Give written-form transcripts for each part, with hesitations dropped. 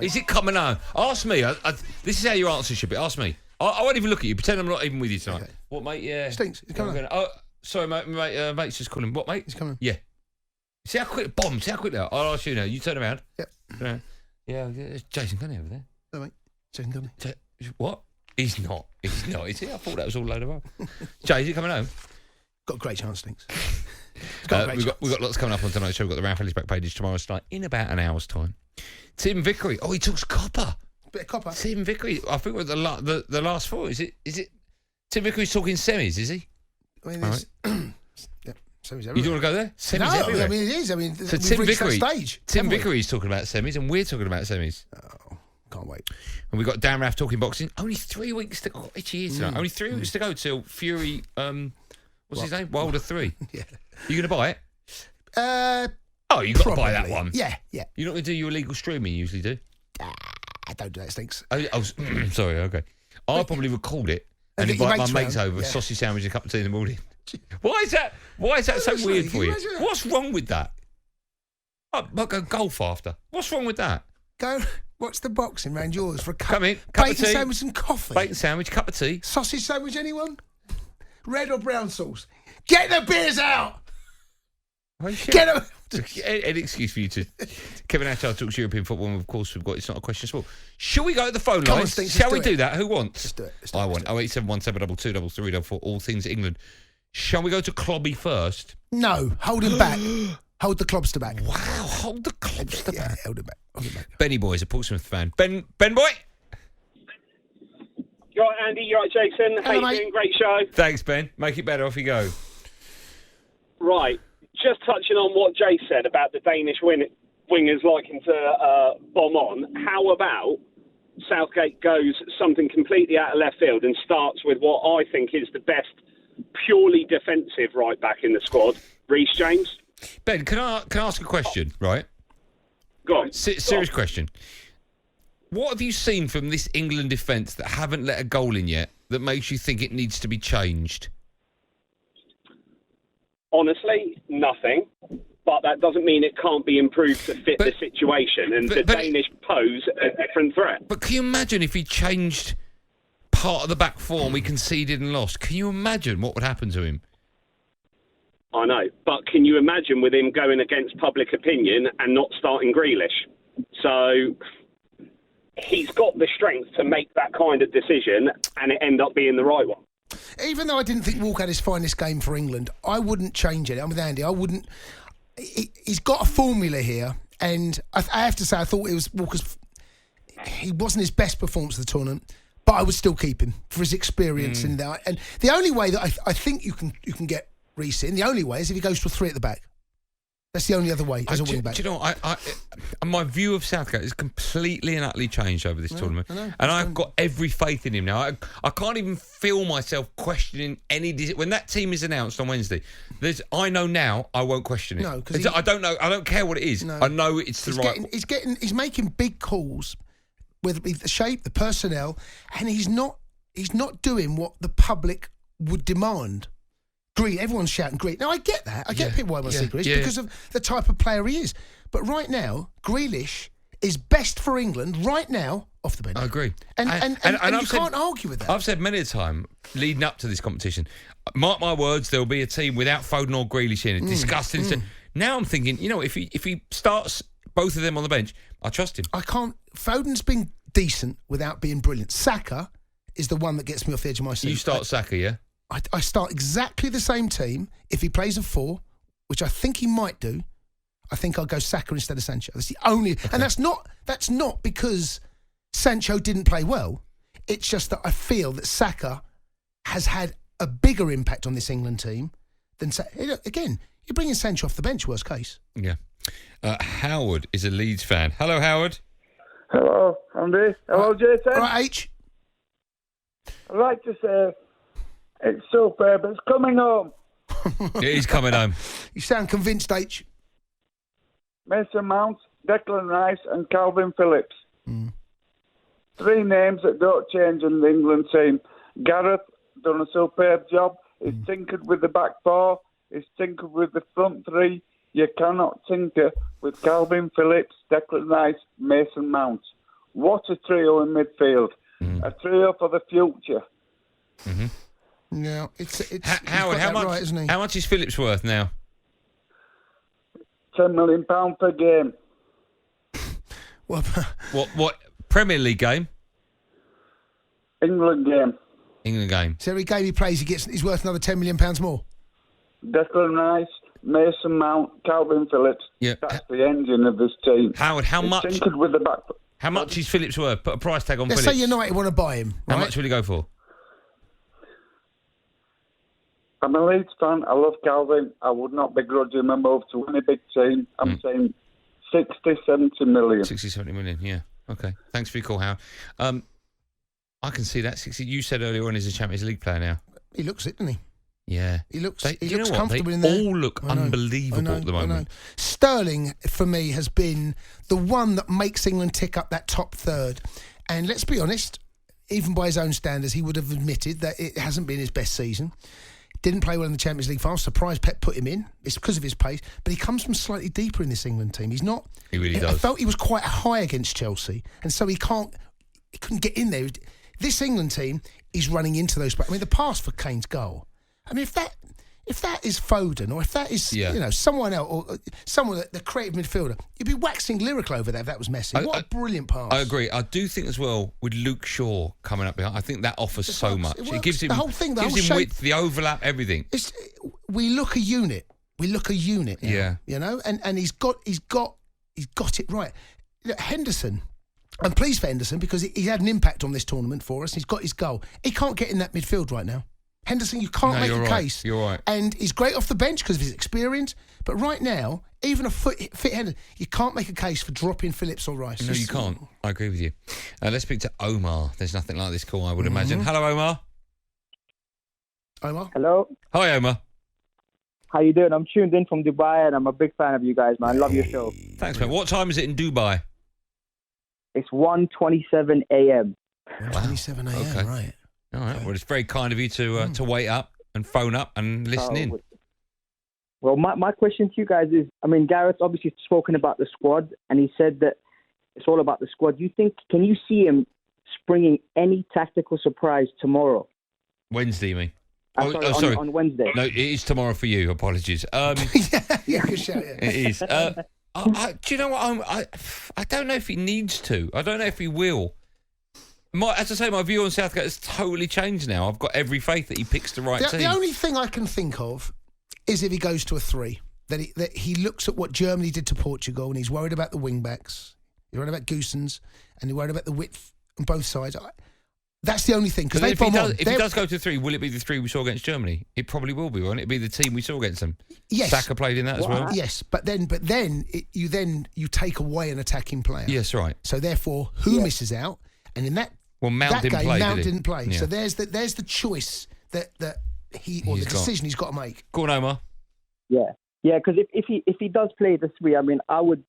Is it coming home? Ask me. This is how your answer should be. Ask me. I won't even look at you. Pretend I'm not even with you tonight. Okay. What, mate? Yeah. Stinks. He's coming home. Oh, sorry, mate. Mate's just calling. What, mate? He's coming. Yeah. See how quick? Bomb. See how quick they are. I'll ask you now. You turn around. Yep. Yeah. There's Jason Cundy over there. No, mate. Jason Cundy. What? He's not. He's not. Is he? I thought that was all a load of rubbish. Jay, is he coming home? Got a great chance, Stinks. We've got lots coming up on tonight's show. We've got the Ralph Ellis back pages tomorrow night in about an hour's time. Tim Vickery. Oh, he talks copper. Bit of copper. Tim Vickery. I think we're the last four. Is it? Tim Vickery's talking semis, is he? I mean, there's... yeah, semis everywhere. You don't want to go there? Semis everywhere. I mean, it is. I mean, so Tim Vickery. Stage, Tim Vickery's talking about semis, and we're talking about semis. Oh, can't wait. And we've got Dan Raff talking boxing. Only 3 weeks to go. Itchy ears tonight. Only 3 weeks to go till Fury. What's his name? Wilder 3. Yeah. You going to buy it? Oh, you got to buy that one. Yeah. You're not going to do your illegal streaming you usually do? I don't do that, Stinks. Oh, sorry, okay. I probably record it and invite my mates over, sausage sandwich and a cup of tea in the morning. Why is that so weird for you? What's wrong with that? I might go golf after. What's wrong with that? Go watch the boxing round yours for a cup of tea. Bacon sandwich and coffee. Bacon sandwich, cup of tea. Sausage sandwich, anyone? Red or brown sauce? Get the beers out! Oh, get them! Any excuse for you to... Kevin Atchard talks European football, and of course we've got It's Not a Question of Sport. Shall we go to the phone lines? Shall we do that? Who wants? Let's do it. I want 08717223344 for all things England. Shall we go to Clobby first? No, hold him back. Hold the Clobster back. Wow, hold the Clobster back. Yeah, hold it back. Benny Boy is a Portsmouth fan. Ben Boy? You all right, Andy? You all right, Jason? How you doing? Great show. Thanks, Ben. Make it better. Off you go. Right. Just touching on what Jay said about the Danish wingers liking to bomb on, how about Southgate goes something completely out of left field and starts with what I think is the best purely defensive right back in the squad, Reece James? Ben, can I ask a question, right? Go on. Serious question. What have you seen from this England defence that haven't let a goal in yet that makes you think it needs to be changed? Honestly, nothing. But that doesn't mean it can't be improved to fit the situation. And the Danish pose a different threat. But can you imagine if he changed part of the back four and we conceded and lost? Can you imagine what would happen to him? I know. But can you imagine with him going against public opinion and not starting Grealish? So... he's got the strength to make that kind of decision and it end up being the right one. Even though I didn't think Walker had his finest game for England, I wouldn't change it. I'm with Andy. I wouldn't. He's got a formula here, and I have to say I thought it was Walker's. He wasn't his best performance of the tournament, but I would still keep him for his experience in there. And the only way that I think you can get Reece in, the only way is if he goes to a 3 at the back. That's the only other way as a wing back. Do you know, my view of Southgate has completely and utterly changed over this tournament. And I've got every faith in him now. I can't even feel myself questioning any... When that team is announced on Wednesday, I know now I won't question it. No, because I don't know. I don't care what it is. No. I know it's the right... He's making big calls, whether it be the shape, the personnel, and he's not doing what the public would demand. Green, everyone's shouting green. Now, I get that. I get people why I want to see Grealish because of the type of player he is. But right now, Grealish is best for England right now off the bench. I agree. And you can't argue with that. I've said many a time, leading up to this competition, mark my words, there will be a team without Foden or Grealish in it. Disgusting. Now I'm thinking, if he starts both of them on the bench, I trust him. I can't. Foden's been decent without being brilliant. Saka is the one that gets me off the edge of my seat. You start Saka, yeah? I start exactly the same team. If he plays a 4, which I think he might do, I think I'll go Saka instead of Sancho. That's the only... Okay. And that's not because Sancho didn't play well. It's just that I feel that Saka has had a bigger impact on this England team than... Again, you're bringing Sancho off the bench, worst case. Yeah. Howard is a Leeds fan. Hello, Howard. Hello, Andy. Hello, Jason. All right, H. I'd like to say... it's superb. It's coming home. Yeah, he's coming home. You sound convinced, H. Mason Mount, Declan Rice and Calvin Phillips. 3 names that don't change in the England team. Gareth done a superb job. He's tinkered with the back 4. He's tinkered with the front 3. You cannot tinker with Calvin Phillips, Declan Rice, Mason Mount. What a trio in midfield. A trio for the future. Yeah, it's Howard, how much? right, isn't he? How much is Phillips worth now? £10 million per game. Well, What Premier League game? England game. England game. so every game he plays, he's worth another £10 million more. Declan Rice, Mason Mount, Calvin Phillips. Yeah. That's the engine of this team. Howard, how It's much? tinkered with the back. How much is Phillips worth? Put a price tag on Let's Phillips. say United want to buy him. How Right? much will he go for? I'm a Leeds fan. I love Calvin. I would not begrudge him a move to any big team. I'm saying 60, 70 million. 60, 70 million, yeah. Okay. Thanks for your call, Howard. I can see that. 60. You said earlier on he's a Champions League player now. He looks it, doesn't he? Yeah. He looks Do you looks know what? comfortable They in there. all look I know, unbelievable at the I know. moment. Sterling, for me, has been the one that makes England tick up that top third. And let's be honest, even by his own standards, he would have admitted that it hasn't been his best season. Didn't play well in the Champions League final. Surprised Pep put him in. It's because of his pace. But he comes from slightly deeper in this England team. He's not... He really I does. felt he was quite high against Chelsea. And so he couldn't get in there. This England team is running into those... I mean, the pass for Kane's goal. I mean, if that is Foden, or if that is someone else, or someone, the creative midfielder, you'd be waxing lyrical over there if that was Messi. What a brilliant pass! I agree. I do think as well with Luke Shaw coming up behind. I think that offers so much. It gives him the whole thing, gives him width, the overlap, everything. We look a unit. Now, Yeah. You know, and he's got it right. Look, Henderson. I'm pleased for Henderson because he had an impact on this tournament for us. He's got his goal. He can't get in that midfield right now. Henderson, you can't make a case. You're right. And he's great off the bench because of his experience. But right now, even a fit Henderson, you can't make a case for dropping Phillips or Rice. No, you can't. I agree with you. Let's speak to Omar. There's nothing like this call, I would imagine. Hello, Omar. Omar? Hello. Hi, Omar. How you doing? I'm tuned in from Dubai and I'm a big fan of you guys, man. I love your show. Thanks, man. What time is it in Dubai? It's 1:27 a.m. 27 a.m., Okay. right. All right. Well, it's very kind of you to wait up and phone up and listen in. Well, my question to you guys is, I mean, Gareth's obviously spoken about the squad and he said that it's all about the squad. Can you see him springing any tactical surprise tomorrow? Wednesday, you mean? Sorry. On Wednesday. No, it is tomorrow for you. Apologies. Yeah, good shout, yeah. It is. Do you know what? I don't know if he needs to. I don't know if he will. As I say, my view on Southgate has totally changed now. I've got every faith that he picks the right team. The only thing I can think of is if he goes to a 3, that he looks at what Germany did to Portugal and he's worried about the wing-backs, he's worried about Goossens, and he's worried about the width on both sides. That's the only thing. Because if he does go to 3, will it be the 3 we saw against Germany? It probably will be, won't it? It'll be the team we saw against them. Yes. Saka played in that as well. Yes, but then you take away an attacking player. Yes, right. So therefore, who misses out? And in that Mount didn't game, play. Mount didn't play. Yeah. So there's the choice that decision he's got to make. Go on, Omar. Yeah, because if he does play the 3, I mean, I would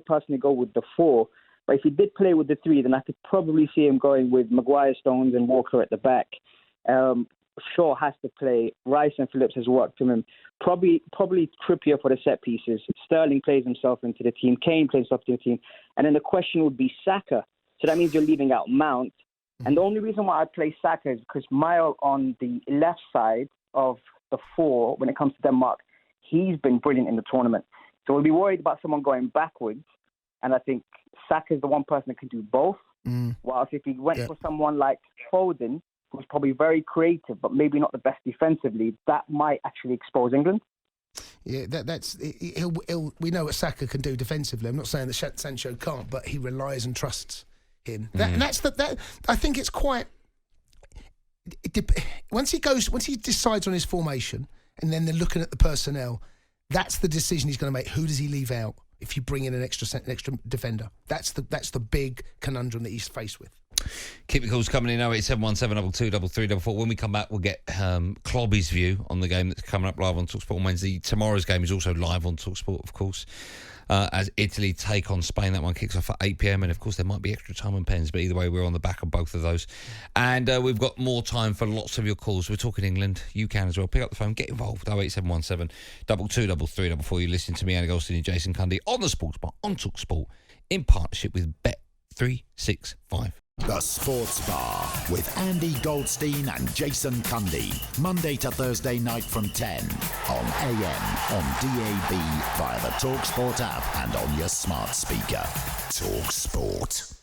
personally go with the 4. But if he did play with the 3, then I could probably see him going with Maguire, Stones, and Walker at the back. Shaw has to play. Rice and Phillips has worked from him. Probably Trippier for the set pieces. Sterling plays himself into the team. Kane plays himself into the team. And then the question would be Saka. So that means you're leaving out Mount. And the only reason why I play Saka is because Mile on the left side of the 4, when it comes to Denmark, he's been brilliant in the tournament. So we'll be worried about someone going backwards. And I think Saka is the one person that can do both. Whilst if he went for someone like Foden, who's probably very creative, but maybe not the best defensively, that might actually expose England. Yeah, we know what Saka can do defensively. I'm not saying that Sancho can't, but he relies and trusts him. I think it's quite. Once he decides on his formation, and then they're looking at the personnel, that's the decision he's going to make. Who does he leave out? If you bring in an extra defender, that's the big conundrum that he's faced with. Keep the calls coming in. 08717 223344. When we come back, we'll get Clobby's view on the game that's coming up live on talkSPORT on Wednesday. Tomorrow's game is also live on talkSPORT, of course, as Italy take on Spain. That one kicks off at 8 p.m. And of course, there might be extra time and pens, but either way, we're on the back of both of those. And we've got more time for lots of your calls. We're talking England. You can as well. Pick up the phone, get involved. 08717 223344. You're listening to me, Andy Goldstein and Jason Cundy on the Sports Bar on talkSPORT in partnership with Bet 365. The Sports Bar with Andy Goldstein and Jason Cundy. Monday to Thursday night from 10 on AM, on DAB, via the talkSPORT app and on your smart speaker. talkSPORT.